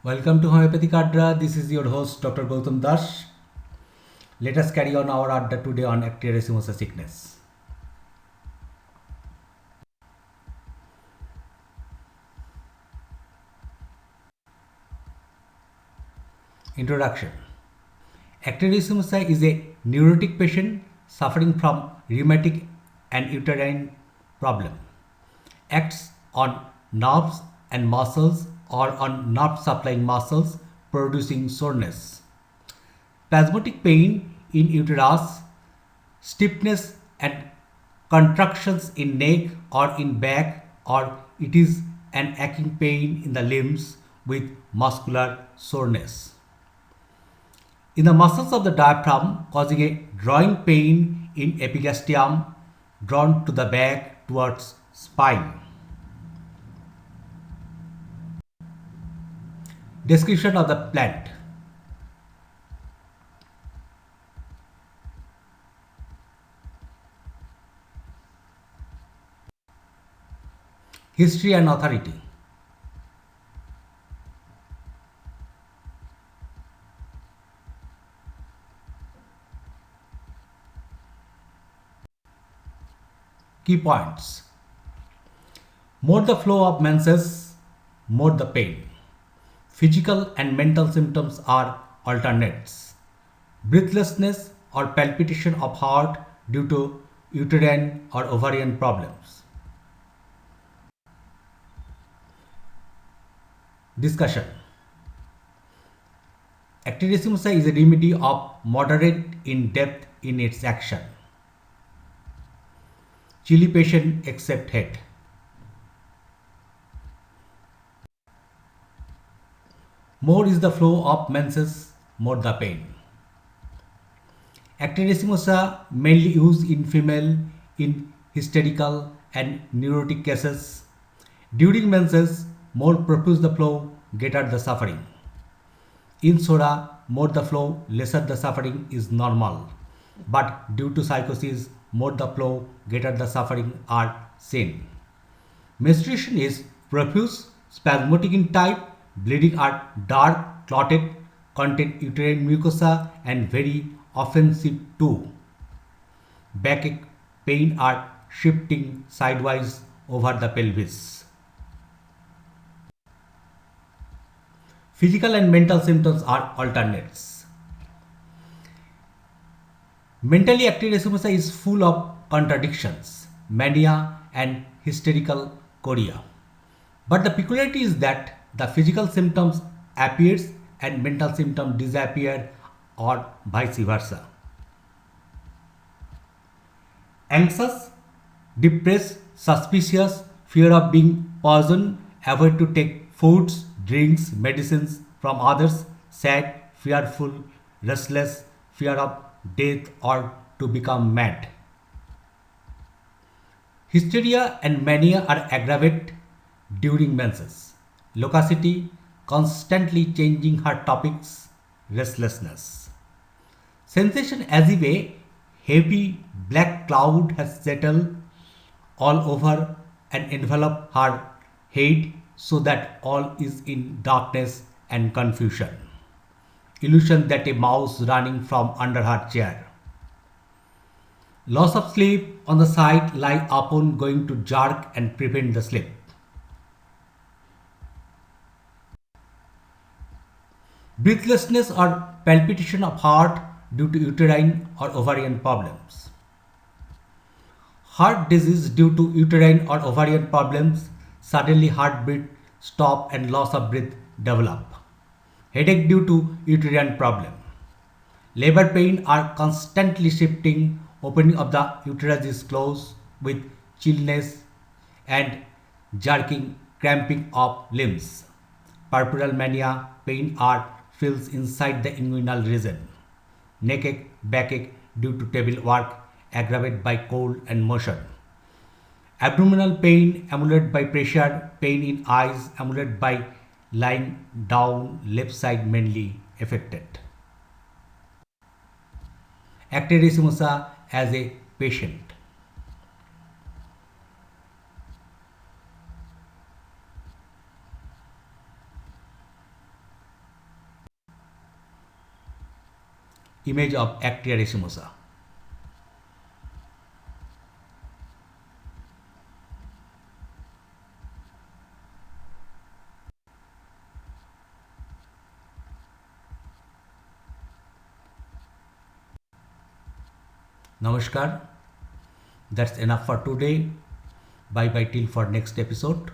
Welcome to Homeopathic Adda. This is your host Dr. Gautam Das. Let us carry on our Adda today on Actia racemosa sickness. Introduction. Actia racemosa is a neurotic patient suffering from rheumatic and uterine problem. Acts on nerves and muscles or on nerve supplying muscles producing soreness. Spasmodic pain in uterus, stiffness and contractions in neck or in back, or it is an aching pain in the limbs with muscular soreness. In the muscles of the diaphragm, causing a drawing pain in epigastrium drawn to the back towards spine. Description of the plant. History and authority. Key points. More the flow of menses, more the pain. Physical and mental symptoms are alternates. Breathlessness or palpitation of heart due to uterine or ovarian problems. Discussion. Actia racemosa is a remedy of moderate in depth in its action. Chilly patient except head. More is the flow of menses, more the pain. Actia racemosa mainly used in female in hysterical and neurotic cases. During menses, more profuse the flow, greater the suffering. In Sora, more the flow, lesser the suffering is normal. But due to psychosis, more the flow, greater the suffering are seen. Menstruation is profuse, spasmodic in type, bleeding are dark, clotted, contain uterine mucosa and very offensive too. Backache pain are shifting sidewise over the pelvis. Physical and mental symptoms are alternates. Mentally active racemosa is full of contradictions, mania and hysterical chorea. But the peculiarity is that the physical symptoms appears and mental symptoms disappear or vice versa. Anxious, depressed, suspicious, fear of being poisoned, avoid to take foods, drinks, medicines from others, sad, fearful, restless, fear of death or to become mad. Hysteria and mania are aggravated during menses. Loquacity, constantly changing her topics, restlessness. Sensation as if a heavy black cloud has settled all over and enveloped her head so that all is in darkness and confusion. Illusion that a mouse running from under her chair. Loss of sleep on the side lie upon going to jerk and prevent the sleep. Breathlessness or palpitation of heart due to uterine or ovarian problems. Heart disease due to uterine or ovarian problems, suddenly heartbeat stop and loss of breath develop. Headache due to uterine problem. Labor pain are constantly shifting, opening of the uterus is closed with chillness and jerking, cramping of limbs. Purpural mania, pain are feels inside the inguinal region. Neck, backache due to table work, aggravated by cold and motion. Abdominal pain, emulated by pressure, pain in eyes, emulated by lying down, left side mainly affected. Actia racemosa as a patient. image of Actia racemosa. Namaskar. That's enough for today. Bye bye till for next episode.